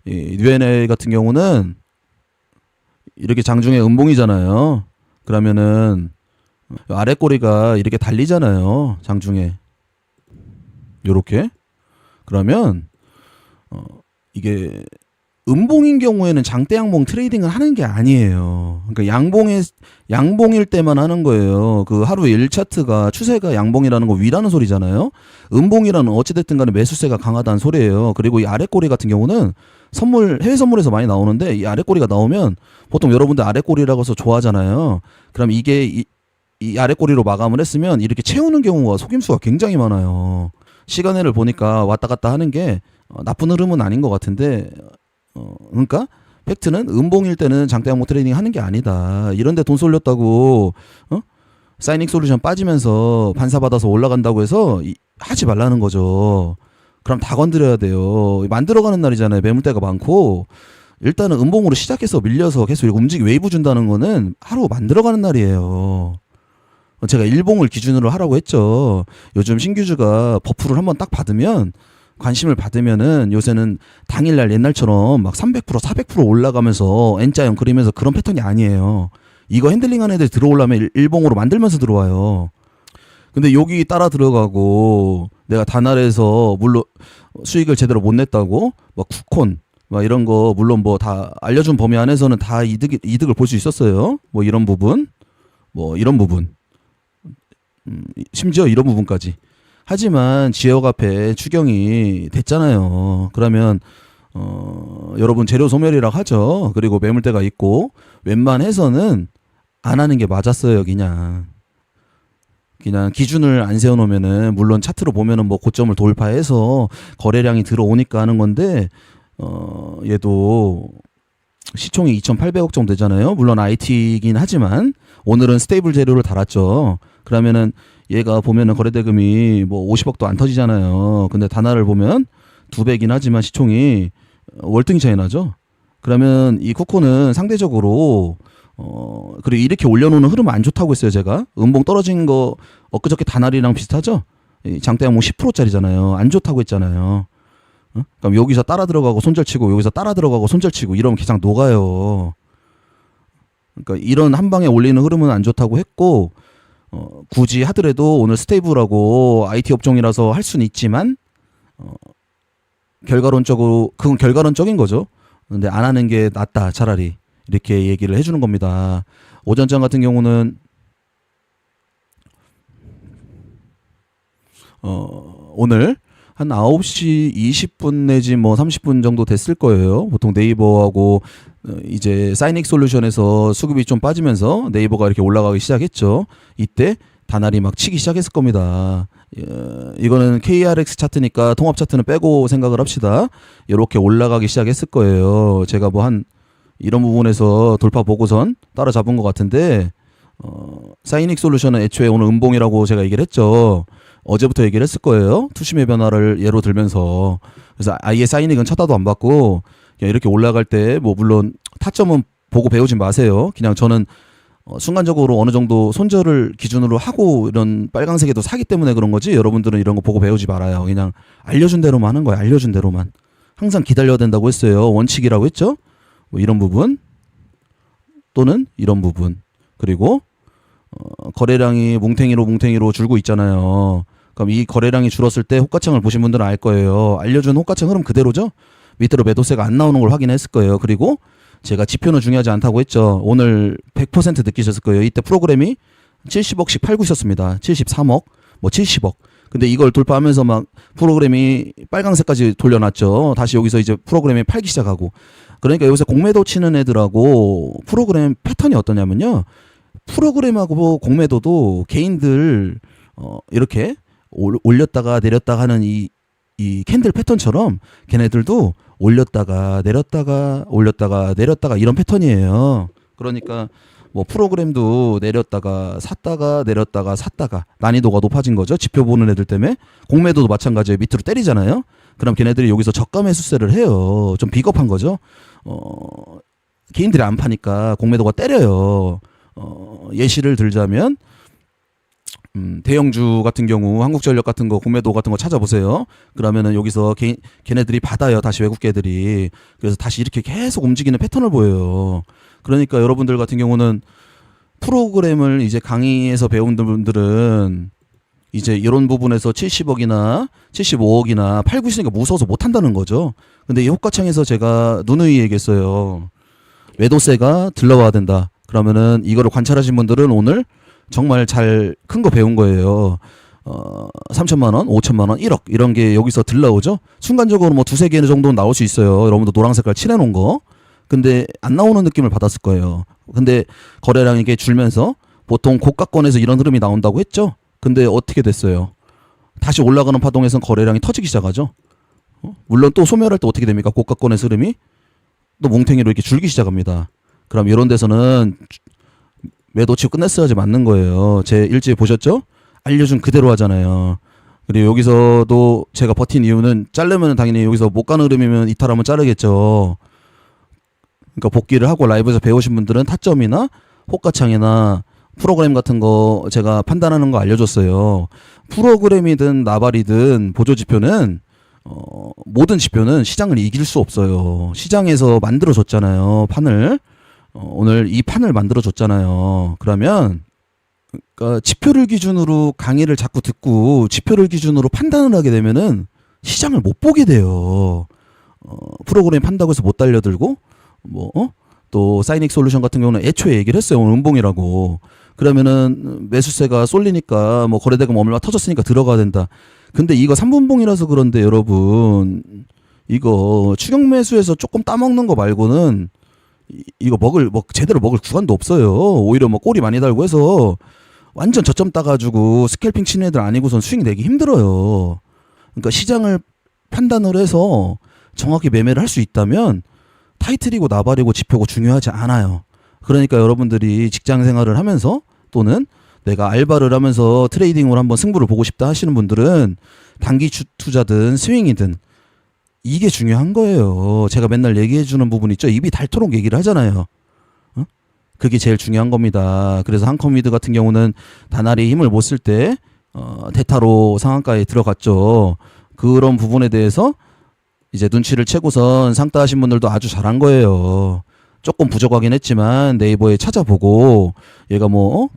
이 뉴엔에 같은 경우는 이렇게 장중에 음봉이잖아요. 그러면은 아래 꼬리가 이렇게 달리잖아요. 장중에 요렇게. 그러면 이게 음봉인 경우에는 장대 양봉 트레이딩을 하는 게 아니에요. 그러니까 양봉일 때만 하는 거예요. 그 하루 일 차트가 추세가 양봉이라는 거 위라는 소리잖아요. 음봉이라는 어찌됐든 간에 매수세가 강하다는 소리예요. 그리고 이 아래 꼬리 같은 경우는 해외 선물에서 많이 나오는데 이 아래 꼬리가 나오면 보통 여러분들 아래 꼬리라고 해서 좋아하잖아요. 그럼 이게 이 아래 꼬리로 마감을 했으면 이렇게 채우는 경우가 속임수가 굉장히 많아요. 시간을 보니까 왔다 갔다 하는 게 나쁜 흐름은 아닌 것 같은데 그러니까 팩트는 음봉일 때는 장대 양봉 트레이딩 하는 게 아니다. 이런데 돈 쏠렸다고 사이닉 솔루션 빠지면서 반사 받아서 올라간다고 해서 하지 말라는 거죠. 그럼 다 건드려야 돼요. 만들어가는 날이잖아요. 매물대가 많고 일단은 음봉으로 시작해서 밀려서 계속 웨이브 준다는 거는 하루 만들어가는 날이에요. 제가 일봉을 기준으로 하라고 했죠. 요즘 신규주가 버프를 한번 딱 받으면 관심을 받으면은 요새는 당일날 옛날처럼 막 300% 400% 올라가면서 N자형 그리면서 그런 패턴이 아니에요. 이거 핸들링하는 애들 들어오려면 일봉으로 만들면서 들어와요. 근데 여기 따라 들어가고 내가 단알에서 물론 수익을 제대로 못 냈다고 막 쿠콘 막 이런 거 물론 뭐 다 알려준 범위 안에서는 다 이득을 볼 수 있었어요. 뭐 이런 부분 심지어 이런 부분까지. 하지만 지역 앞에 추경이 됐잖아요. 그러면 여러분 재료 소멸이라고 하죠. 그리고 매물대가 있고 웬만해서는 안 하는 게 맞았어요. 그냥 기준을 안 세워놓으면은 물론 차트로 보면은 뭐 고점을 돌파해서 거래량이 들어오니까 하는 건데 얘도 시총이 2,800억 정도 되잖아요. 물론 IT이긴 하지만 오늘은 스테이블 재료를 달았죠. 그러면은 얘가 보면은 거래대금이 뭐 50억도 안 터지잖아요. 근데 단화를 보면 2배긴 하지만 시총이 월등히 차이 나죠. 그러면 이 코코는 상대적으로 그리고 이렇게 올려놓는 흐름 안 좋다고 했어요. 제가 음봉 떨어진 거 엊그저께 단알이랑 비슷하죠. 장대양 뭐 10%짜리잖아요. 안 좋다고 했잖아요. 그럼 여기서 따라 들어가고 손절치고 여기서 따라 들어가고 손절치고 이러면 그냥 녹아요. 그러니까 이런 한 방에 올리는 흐름은 안 좋다고 했고 굳이 하더라도 오늘 스테이블하고 IT 업종이라서 할 수는 있지만 결과론적으로 그건 결과론적인 거죠. 근데 안 하는 게 낫다 차라리 이렇게 얘기를 해주는 겁니다. 오전장 같은 경우는 오늘 한 9시 20분 내지 뭐 30분 정도 됐을 거예요. 보통 네이버하고 이제 사이닉 솔루션에서 수급이 좀 빠지면서 네이버가 이렇게 올라가기 시작했죠. 이때 다날이 막 치기 시작했을 겁니다. 이거는 KRX 차트니까 통합 차트는 빼고 생각을 합시다. 이렇게 올라가기 시작했을 거예요. 제가 뭐 한 이런 부분에서 돌파 보고선 따라잡은 것 같은데 사이닉 솔루션은 애초에 오늘 음봉이라고 제가 얘기를 했죠. 어제부터 얘기를 했을 거예요. 투심의 변화를 예로 들면서. 그래서 아예 사이닉은 쳐다도 안 받고 그냥 이렇게 올라갈 때 뭐 물론 타점은 보고 배우지 마세요. 그냥 저는 순간적으로 어느 정도 손절을 기준으로 하고 이런 빨강색에도 사기 때문에 그런 거지 여러분들은 이런 거 보고 배우지 말아요. 그냥 알려준 대로만 하는 거예요. 알려준 대로만. 항상 기다려야 된다고 했어요. 원칙이라고 했죠. 뭐 이런 부분 또는 이런 부분 그리고 거래량이 뭉탱이로 줄고 있잖아요. 그럼 이 거래량이 줄었을 때 호가창을 보신 분들은 알 거예요. 알려준 호가창 흐름 그대로죠. 밑으로 매도세가 안 나오는 걸 확인했을 거예요. 그리고 제가 지표는 중요하지 않다고 했죠. 오늘 100% 느끼셨을 거예요. 이때 프로그램이 70억씩 팔고 있었습니다. 73억, 뭐 70억. 근데 이걸 돌파하면서 막 프로그램이 빨강색까지 돌려놨죠. 다시 여기서 이제 프로그램이 팔기 시작하고. 그러니까 여기서 공매도 치는 애들하고 프로그램 패턴이 어떠냐면요. 프로그램하고 공매도도 개인들 이렇게 올렸다가 내렸다가 하는 이 캔들 패턴처럼 걔네들도 올렸다가 내렸다가 올렸다가 내렸다가 이런 패턴이에요. 그러니까 뭐 프로그램도 내렸다가 샀다가 내렸다가 샀다가 난이도가 높아진 거죠. 지표 보는 애들 때문에. 공매도도 마찬가지예요. 밑으로 때리잖아요. 그럼 걔네들이 여기서 저가 매수세를 해요. 좀 비겁한 거죠. 개인들이 안 파니까 공매도가 때려요. 예시를 들자면 대형주 같은 경우 한국전력 같은 거 공매도 같은 거 찾아보세요. 그러면은 여기서 걔네들이 받아요. 다시 외국계들이. 그래서 다시 이렇게 계속 움직이는 패턴을 보여요. 그러니까 여러분들 같은 경우는 프로그램을 이제 강의에서 배운 분들은 이제 이런 부분에서 70억이나 75억이나 팔고 있으니까 무서워서 못 한다는 거죠. 근데 이 호가창에서 제가 누누이 얘기했어요. 매도세가 들러와야 된다. 그러면은 이거를 관찰하신 분들은 오늘 정말 잘 큰 거 배운 거예요. 3천만 원, 5천만 원, 1억 이런 게 여기서 들러오죠. 순간적으로 뭐 두세 개 정도는 나올 수 있어요. 여러분도 노란 색깔 칠해놓은 거. 근데 안 나오는 느낌을 받았을 거예요. 근데 거래량이 이게 줄면서 보통 고가권에서 이런 흐름이 나온다고 했죠. 근데 어떻게 됐어요? 다시 올라가는 파동에선 거래량이 터지기 시작하죠. 물론 또 소멸할 때 어떻게 됩니까? 고가권의 흐름이 또 뭉탱이로 이렇게 줄기 시작합니다. 그럼 이런 데서는 매도 치고 끝냈어야지 맞는 거예요. 제 일지에 보셨죠? 알려준 그대로 하잖아요. 그리고 여기서도 제가 버틴 이유는 자르면 당연히 여기서 못 가는 흐름이면 이탈하면 자르겠죠. 그러니까 복귀를 하고 라이브에서 배우신 분들은 타점이나 호가창이나 프로그램 같은 거 제가 판단하는 거 알려줬어요. 프로그램이든 나발이든 보조지표는 모든 지표는 시장을 이길 수 없어요. 시장에서 만들어줬잖아요. 판을. 오늘 이 판을 만들어줬잖아요. 그러면 그러니까 지표를 기준으로 강의를 자꾸 듣고 지표를 기준으로 판단을 하게 되면은 시장을 못 보게 돼요. 프로그램 판다고 해서 못 달려들고 또 사이닉 솔루션 같은 경우는 애초에 얘기를 했어요. 오늘 음봉이라고. 그러면은 매수세가 쏠리니까 뭐 거래대금 얼마 터졌으니까 들어가야 된다. 근데 이거 3분봉이라서 그런데 여러분 이거 추격 매수에서 조금 따먹는 거 말고는 이거 제대로 먹을 구간도 없어요. 오히려 뭐 꼬리 많이 달고 해서 완전 저점 따가지고 스캘핑 치는 애들 아니고선 수익 내기 힘들어요. 그러니까 시장을 판단을 해서 정확히 매매를 할 수 있다면 타이틀이고 나발이고 지표고 중요하지 않아요. 그러니까 여러분들이 직장 생활을 하면서 또는 내가 알바를 하면서 트레이딩으로 한번 승부를 보고 싶다 하시는 분들은 단기 투자든 스윙이든 이게 중요한 거예요. 제가 맨날 얘기해 주는 부분 있죠. 입이 닳도록 얘기를 하잖아요. 그게 제일 중요한 겁니다. 그래서 한컴위드 같은 경우는 다날이 힘을 못 쓸 때 대타로 상한가에 들어갔죠. 그런 부분에 대해서 이제 눈치를 채고선 상따 하신 분들도 아주 잘한 거예요. 조금 부족하긴 했지만 네이버에 찾아보고 얘가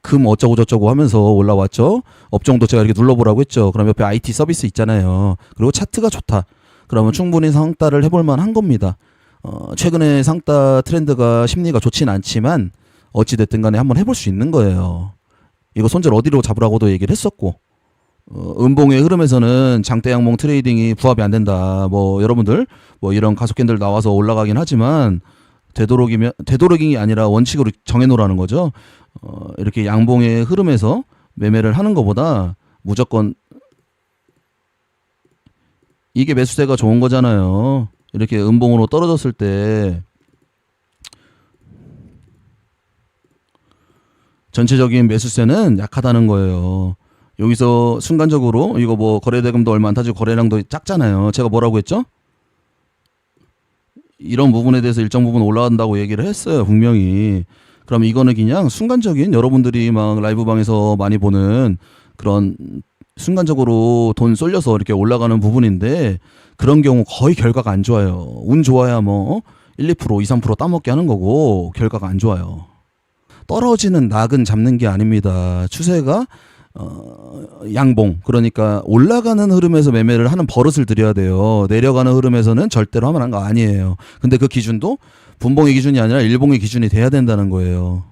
금 어쩌고 저쩌고 하면서 올라왔죠. 업종도 제가 이렇게 눌러보라고 했죠. 그럼 옆에 IT 서비스 있잖아요. 그리고 차트가 좋다. 그러면 충분히 상따를 해볼 만한 겁니다. 최근에 상따 트렌드가 심리가 좋진 않지만 어찌됐든 간에 한번 해볼 수 있는 거예요. 이거 손절 어디로 잡으라고도 얘기를 했었고 음봉의 흐름에서는 장대양봉 트레이딩이 부합이 안 된다. 여러분들 이런 가속캔들 나와서 올라가긴 하지만 되도록이 아니라 원칙으로 정해놓으라는 거죠. 이렇게 양봉의 흐름에서 매매를 하는 것보다 무조건 이게 매수세가 좋은 거잖아요. 이렇게 음봉으로 떨어졌을 때 전체적인 매수세는 약하다는 거예요. 여기서 순간적으로 이거 거래대금도 얼마 안 타지고 거래량도 작잖아요. 제가 뭐라고 했죠? 이런 부분에 대해서 일정 부분 올라간다고 얘기를 했어요. 분명히. 그럼 이거는 그냥 순간적인 여러분들이 막 라이브방에서 많이 보는 그런 순간적으로 돈 쏠려서 이렇게 올라가는 부분인데 그런 경우 거의 결과가 안 좋아요. 운 좋아야 1, 2%, 2, 3% 따먹게 하는 거고 결과가 안 좋아요. 떨어지는 낙은 잡는 게 아닙니다. 추세가 양봉 그러니까 올라가는 흐름에서 매매를 하는 버릇을 들여야 돼요. 내려가는 흐름에서는 절대로 하면 한 거 아니에요. 근데 그 기준도 분봉의 기준이 아니라 일봉의 기준이 돼야 된다는 거예요.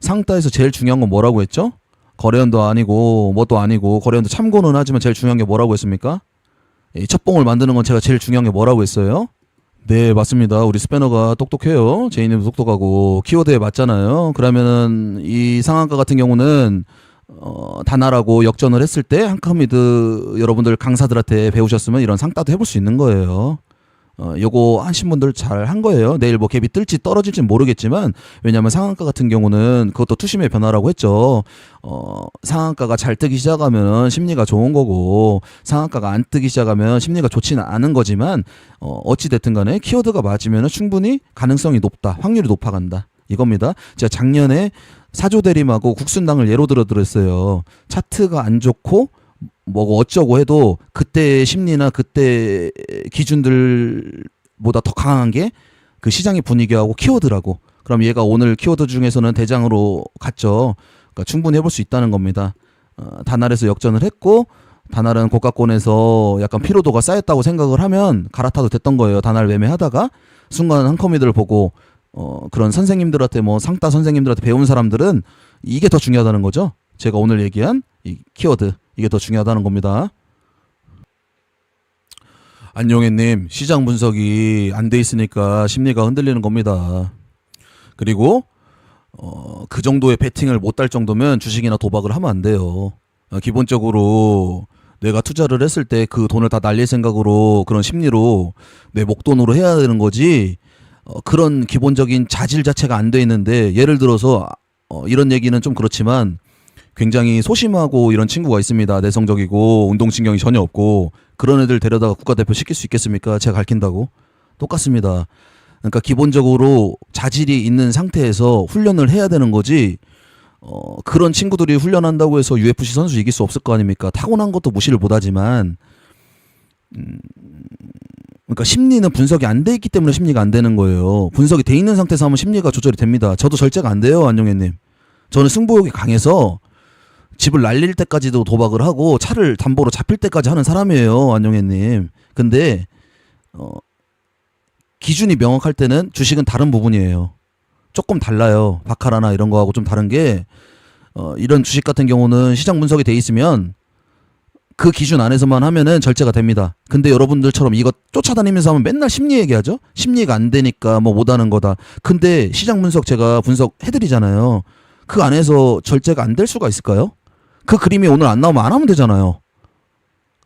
상따에서 제일 중요한 건 뭐라고 했죠? 거래원도 아니고 뭣도 아니고 거래원도 참고는 하지만 제일 중요한 게 뭐라고 했습니까? 이 첫봉을 만드는 건 제가 제일 중요한 게 뭐라고 했어요? 네, 맞습니다. 우리 스패너가 똑똑해요. 제이님도 똑똑하고 키워드에 맞잖아요. 그러면은 이 상한가 같은 경우는 다나라고 역전을 했을 때 한컴위드 여러분들 강사들한테 배우셨으면 이런 상따도 해볼 수 있는 거예요. 요거 하신 분들 잘 한 거예요. 내일 뭐 갭이 뜰지 떨어질지 모르겠지만, 왜냐하면 상한가 같은 경우는 그것도 투심의 변화라고 했죠. 상한가가 잘 뜨기 시작하면 심리가 좋은 거고, 상한가가 안 뜨기 시작하면 심리가 좋지는 않은 거지만, 어찌 됐든 간에 키워드가 맞으면 충분히 가능성이 높다, 확률이 높아간다, 이겁니다. 제가 작년에 사조대림하고 국순당을 예로 들었어요. 차트가 안 좋고 뭐 어쩌고 해도 그때 심리나 그때 기준들보다 더 강한 게 그 시장의 분위기하고 키워드라고. 그럼 얘가 오늘 키워드 중에서는 대장으로 갔죠. 그러니까 충분히 해볼 수 있다는 겁니다. 단알에서 역전을 했고, 단알은 고가권에서 약간 피로도가 쌓였다고 생각을 하면 갈아타도 됐던 거예요. 단알 매매하다가 순간 한커미들을 보고 그런 선생님들한테, 뭐 상따 선생님들한테 배운 사람들은 이게 더 중요하다는 거죠. 제가 오늘 얘기한 이 키워드, 이게 더 중요하다는 겁니다. 안용혜님, 시장 분석이 안 돼 있으니까 심리가 흔들리는 겁니다. 그리고 그 정도의 베팅을 못 달 정도면 주식이나 도박을 하면 안 돼요. 기본적으로 내가 투자를 했을 때 그 돈을 다 날릴 생각으로, 그런 심리로 내 목돈으로 해야 되는 거지, 그런 기본적인 자질 자체가 안 돼 있는데, 예를 들어서 이런 얘기는 좀 그렇지만 굉장히 소심하고 이런 친구가 있습니다. 내성적이고 운동신경이 전혀 없고, 그런 애들 데려다가 국가대표 시킬 수 있겠습니까? 제가 가르친다고? 똑같습니다. 그러니까 기본적으로 자질이 있는 상태에서 훈련을 해야 되는 거지, 그런 친구들이 훈련한다고 해서 UFC 선수 이길 수 없을 거 아닙니까? 타고난 것도 무시를 못하지만, 그러니까 심리는 분석이 안 돼 있기 때문에 심리가 안 되는 거예요. 분석이 돼 있는 상태에서 하면 심리가 조절이 됩니다. 저도 절제가 안 돼요, 안용혜님. 저는 승부욕이 강해서 집을 날릴 때까지도 도박을 하고 차를 담보로 잡힐 때까지 하는 사람이에요, 안용혜님. 근데 기준이 명확할 때는 주식은 다른 부분이에요. 조금 달라요. 바카라나 이런 거하고 좀 다른 게, 이런 주식 같은 경우는 시장 분석이 돼 있으면 그 기준 안에서만 하면은 절제가 됩니다. 근데 여러분들처럼 이거 쫓아다니면서 하면 맨날 심리 얘기하죠. 심리가 안 되니까 뭐 못하는 거다. 근데 시장 분석 제가 분석해드리잖아요. 그 안에서 절제가 안 될 수가 있을까요? 그 그림이 오늘 안 나오면 안 하면 되잖아요.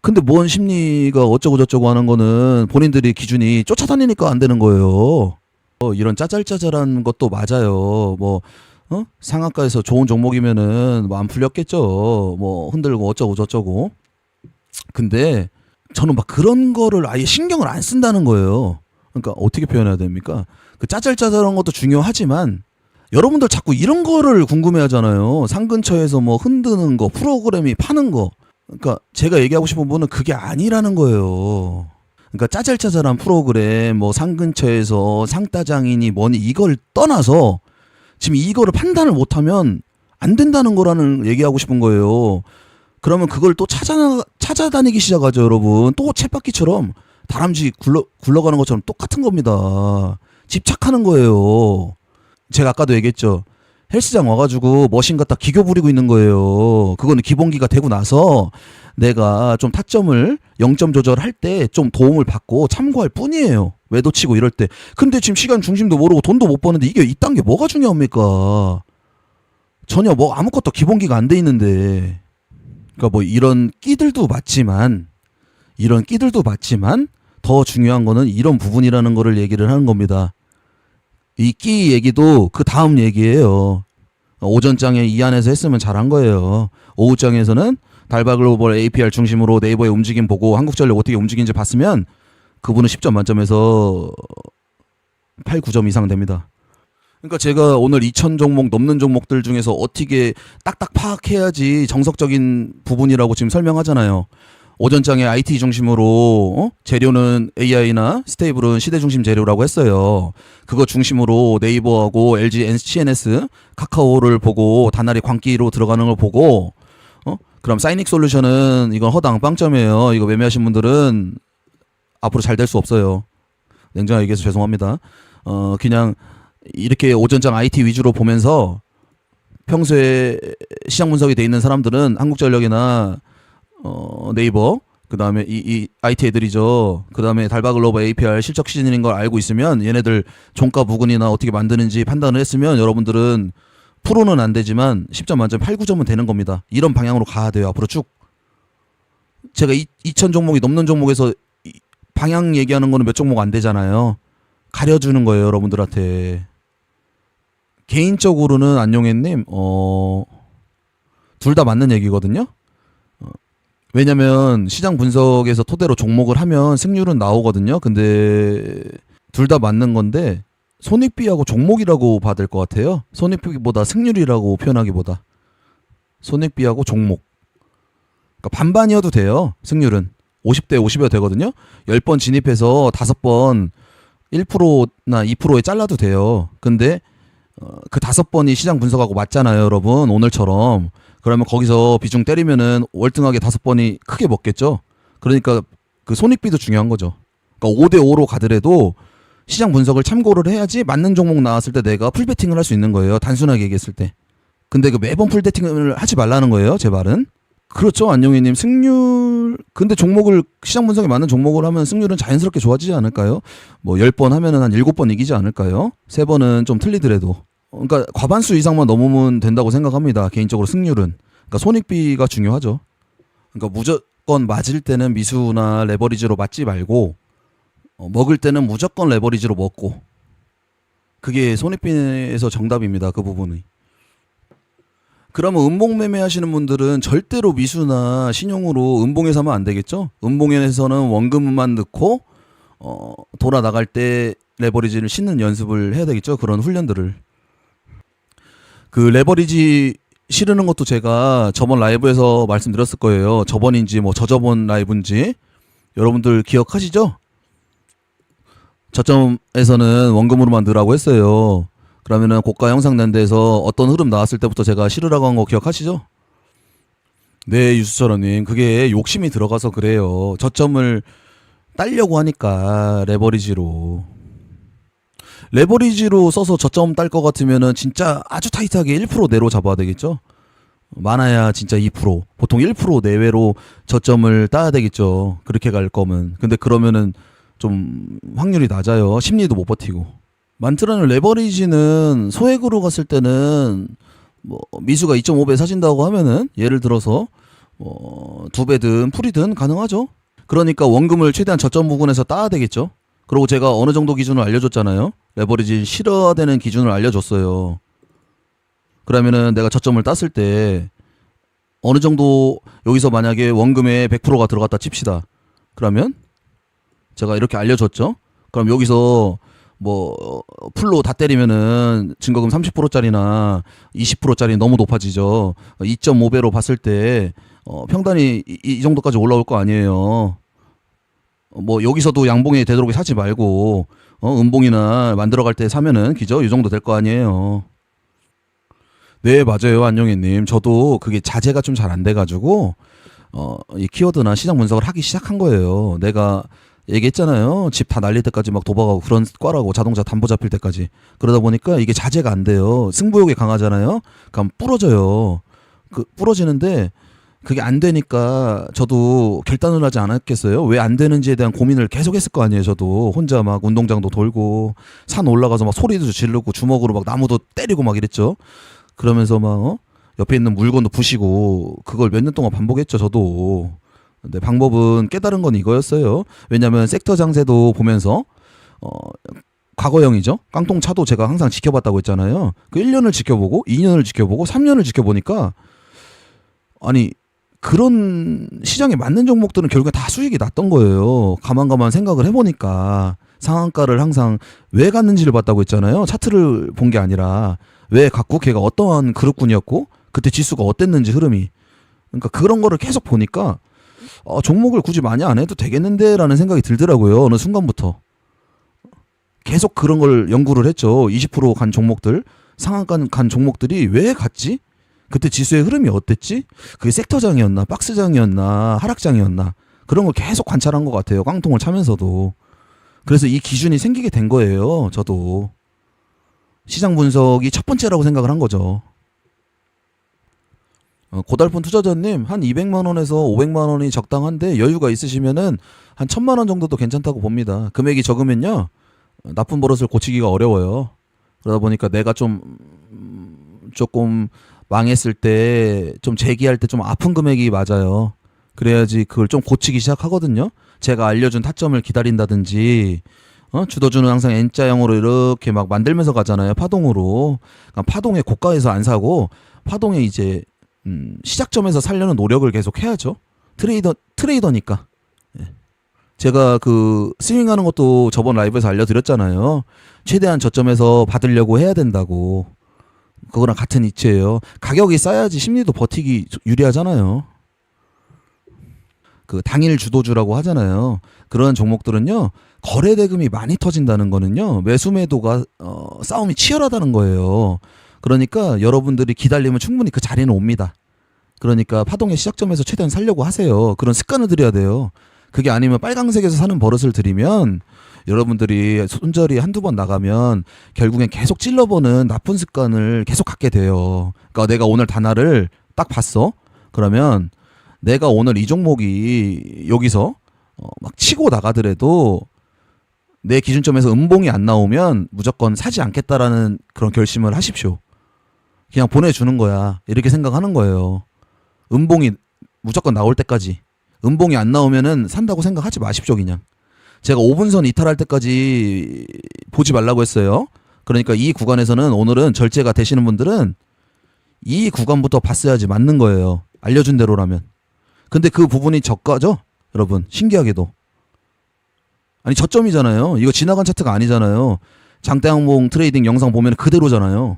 근데 뭔 심리가 어쩌고 저쩌고 하는 거는 본인들이 기준이 쫓아다니니까 안 되는 거예요. 이런 짜잘짜잘한 것도 맞아요. 뭐 상한가에서 좋은 종목이면은 뭐 안 풀렸겠죠. 뭐 흔들고 어쩌고 저쩌고. 근데 저는 막 그런 거를 아예 신경을 안 쓴다는 거예요. 그러니까 어떻게 표현해야 됩니까? 그 짜잘짜잘한 것도 중요하지만, 여러분들 자꾸 이런 거를 궁금해 하잖아요. 상 근처에서 뭐 흔드는 거, 프로그램이 파는 거. 그러니까 제가 얘기하고 싶은 부분은 그게 아니라는 거예요. 그러니까 짜잘짜잘한 프로그램, 뭐 상 근처에서 상따장이니 뭐니 이걸 떠나서 지금 이거를 판단을 못하면 안 된다는 거라는 얘기하고 싶은 거예요. 그러면 그걸 또 찾아다니기 시작하죠, 여러분. 또 쳇바퀴처럼 다람쥐 굴러가는 것처럼 똑같은 겁니다. 집착하는 거예요. 제가 아까도 얘기했죠. 헬스장 와가지고 머신 갖다 기교 부리고 있는 거예요. 그거는 기본기가 되고 나서 내가 좀 타점을 0점 조절할 때 좀 도움을 받고 참고할 뿐이에요. 외도 치고 이럴 때. 근데 지금 시간 중심도 모르고 돈도 못 버는데 이게 이딴 게 뭐가 중요합니까? 전혀 뭐 아무것도 기본기가 안 돼 있는데. 그러니까 뭐 이런 끼들도 맞지만 더 중요한 거는 이런 부분이라는 거를 얘기를 하는 겁니다. 이 끼 얘기도 그 다음 얘기예요. 오전장에 이 안에서 했으면 잘한 거예요. 오후장에서는 달바글로벌 APR 중심으로 네이버의 움직임 보고 한국전력 어떻게 움직이는지 봤으면 그분은 10점 만점에서 8, 9점 이상 됩니다. 그러니까 제가 오늘 2,000 종목 넘는 종목들 중에서 어떻게 딱딱 파악해야지 정석적인 부분이라고 지금 설명하잖아요. 오전장에 IT 중심으로 재료는 AI나 스테이블은 시대 중심 재료라고 했어요. 그거 중심으로 네이버하고 LG HNS, 카카오를 보고 단알이 광기로 들어가는 걸 보고 그럼 사이닉 솔루션은 이건 허당 빵점이에요. 이거 매매하신 분들은 앞으로 잘 될 수 없어요. 냉정하게 얘기해서 죄송합니다. 그냥 이렇게 오전장 IT 위주로 보면서 평소에 시장 분석이 돼 있는 사람들은 한국전력이나 네이버, 그 다음에 이 IT 애들이죠. 그 다음에 달바글로벌 APR 실적 시즌인 걸 알고 있으면 얘네들 종가 부근이나 어떻게 만드는지 판단을 했으면 여러분들은 프로는 안 되지만 10점 만점 8, 9점은 되는 겁니다. 이런 방향으로 가야 돼요. 앞으로 쭉. 제가 2,000 종목이 넘는 종목에서 방향 얘기하는 거는 몇 종목 안 되잖아요. 가려주는 거예요, 여러분들한테. 개인적으로는 안용혜님, 둘 다 맞는 얘기거든요. 왜냐면 시장 분석에서 토대로 종목을 하면 승률은 나오거든요. 근데 둘 다 맞는 건데 손익비하고 종목이라고 봐야 될 것 같아요. 손익비보다 승률이라고 표현하기보다 손익비하고 종목. 그러니까 반반이어도 돼요. 승률은 50대 50이어도 되거든요. 10번 진입해서 5번 1%나 2%에 잘라도 돼요. 근데 그 5번이 시장 분석하고 맞잖아요, 여러분. 오늘처럼. 그러면 거기서 비중 때리면은 월등하게 5번이 크게 먹겠죠. 그러니까 그 손익비도 중요한 거죠. 그러니까 5대 5로 가더라도 시장 분석을 참고를 해야지 맞는 종목 나왔을 때 내가 풀베팅을 할 수 있는 거예요. 단순하게 얘기했을 때. 근데 그 매번 풀베팅을 하지 말라는 거예요, 제 말은. 그렇죠, 안용희님. 승률, 근데 종목을, 시장 분석에 맞는 종목을 하면 승률은 자연스럽게 좋아지지 않을까요? 뭐 10번 하면은 한 7번 이기지 않을까요? 3번은 좀 틀리더라도. 그러니까 과반수 이상만 넘으면 된다고 생각합니다. 개인적으로 승률은. 그러니까 손익비가 중요하죠. 그러니까 무조건 맞을 때는 미수나 레버리지로 맞지 말고 먹을 때는 무조건 레버리지로 먹고. 그게 손익비에서 정답입니다. 그 부분이. 그러면 음봉 매매 하시는 분들은 절대로 미수나 신용으로 음봉에 사면 안 되겠죠? 음봉에서는 원금만 넣고 돌아 나갈 때 레버리지를 싣는 연습을 해야 되겠죠? 그런 훈련들을. 그 레버리지 실으는 것도 제가 저번 라이브에서 말씀드렸을 거예요. 저번인지 뭐 저저번 라이브인지 여러분들 기억하시죠? 저점에서는 원금으로만 넣으라고 했어요. 그러면은 고가 형상 낸 데서 어떤 흐름 나왔을 때부터 제가 실으라고 한 거 기억하시죠? 네, 유수철원님. 그게 욕심이 들어가서 그래요. 저점을 따려고 하니까 레버리지로 써서 저점 딸 것 같으면은 진짜 아주 타이트하게 1% 내로 잡아야 되겠죠? 많아야 진짜 2%. 보통 1% 내외로 저점을 따야 되겠죠. 그렇게 갈 거면. 근데 그러면은 좀 확률이 낮아요. 심리도 못 버티고. 많더라는 레버리지는 소액으로 갔을 때는 뭐 미수가 2.5배 사진다고 하면은 예를 들어서 2배든 풀이든 가능하죠. 그러니까 원금을 최대한 저점 부근에서 따야 되겠죠. 그리고 제가 어느 정도 기준을 알려줬잖아요. 레버리지 실어야 되는 기준을 알려줬어요. 그러면은 내가 저점을 땄을 때 어느 정도 여기서 만약에 원금에 100%가 들어갔다 칩시다. 그러면 제가 이렇게 알려줬죠. 그럼 여기서 뭐 풀로 다 때리면은 증거금 30%짜리나 20%짜리 너무 높아지죠. 2.5배로 봤을 때 평단이 이 정도까지 올라올 거 아니에요. 뭐 여기서도 양봉에 되도록 사지 말고 음봉이나 만들어갈 때 사면은 기죠. 이 정도 될 거 아니에요. 네, 맞아요, 안영애님. 저도 그게 자제가 좀 잘 안 돼가지고 이 키워드나 시장 분석을 하기 시작한 거예요. 내가 얘기했잖아요. 집 다 날릴 때까지 막 도박하고 그런 과라고, 자동차 담보 잡힐 때까지. 그러다 보니까 이게 자제가 안 돼요. 승부욕이 강하잖아요. 그럼 부러져요. 부러지는데 그게 안 되니까 저도 결단을 하지 않았겠어요. 왜 안 되는지에 대한 고민을 계속 했을 거 아니에요. 저도 혼자 막 운동장도 돌고 산 올라가서 막 소리도 지르고 주먹으로 막 나무도 때리고 막 이랬죠. 그러면서 막 옆에 있는 물건도 부시고 그걸 몇 년 동안 반복했죠. 저도. 근데 방법은 깨달은 건 이거였어요. 왜냐면 섹터 장세도 보면서 과거형이죠. 깡통차도 제가 항상 지켜봤다고 했잖아요. 그 1년을 지켜보고 2년을 지켜보고 3년을 지켜보니까 아니 그런 시장에 맞는 종목들은 결국에 다 수익이 났던 거예요. 가만 생각을 해보니까 상한가를 항상 왜 갔는지를 봤다고 했잖아요. 차트를 본 게 아니라 왜 갔고 걔가 어떠한 그룹군이었고 그때 지수가 어땠는지 흐름이. 그러니까 그런 거를 계속 보니까 종목을 굳이 많이 안 해도 되겠는데 라는 생각이 들더라고요. 어느 순간부터. 계속 그런 걸 연구를 했죠. 20%간 종목들, 상한가 간 종목들이 왜 갔지? 그때 지수의 흐름이 어땠지? 그게 섹터장이었나, 박스장이었나, 하락장이었나, 그런 걸 계속 관찰한 것 같아요. 깡통을 차면서도. 그래서 이 기준이 생기게 된 거예요. 저도. 시장 분석이 첫 번째라고 생각을 한 거죠. 고달픈 투자자님, 한 200만 원에서 500만 원이 적당한데 여유가 있으시면은 한 1000만 원 정도도 괜찮다고 봅니다. 금액이 적으면요, 나쁜 버릇을 고치기가 어려워요. 그러다 보니까 내가 조금 망했을 때, 좀 재기할 때 좀 아픈 금액이 맞아요. 그래야지 그걸 좀 고치기 시작하거든요. 제가 알려준 타점을 기다린다든지 주도주는 항상 N자형으로 이렇게 막 만들면서 가잖아요. 파동으로. 그러니까 파동의 고가에서 안 사고 파동의 이제 시작점에서 살려는 노력을 계속 해야죠. 트레이더니까. 예. 제가 그 스윙하는 것도 저번 라이브에서 알려드렸잖아요. 최대한 저점에서 받으려고 해야 된다고. 그거랑 같은 이치예요. 가격이 싸야지 심리도 버티기 유리하잖아요. 그 당일 주도주라고 하잖아요. 그런 종목들은요. 거래 대금이 많이 터진다는 거는요. 매수 매도가 싸움이 치열하다는 거예요. 그러니까 여러분들이 기다리면 충분히 그 자리는 옵니다. 그러니까 파동의 시작점에서 최대한 살려고 하세요. 그런 습관을 들여야 돼요. 그게 아니면 빨강색에서 사는 버릇을 들이면 여러분들이 손절이 한두 번 나가면 결국엔 계속 찔러보는 나쁜 습관을 계속 갖게 돼요. 그러니까 내가 오늘 단화를 딱 봤어. 그러면 내가 오늘 이 종목이 여기서 막 치고 나가더라도 내 기준점에서 음봉이 안 나오면 무조건 사지 않겠다라는 그런 결심을 하십시오. 그냥 보내주는 거야. 이렇게 생각하는 거예요. 음봉이 무조건 나올 때까지. 음봉이 안 나오면은 산다고 생각하지 마십시오, 그냥. 제가 5분선 이탈할 때까지 보지 말라고 했어요. 그러니까 이 구간에서는 오늘은 절제가 되시는 분들은 이 구간부터 봤어야지 맞는 거예요. 알려준 대로라면. 근데 그 부분이 저가죠? 여러분, 신기하게도. 아니, 저점이잖아요. 이거 지나간 차트가 아니잖아요. 장대항공 트레이딩 영상 보면 그대로잖아요.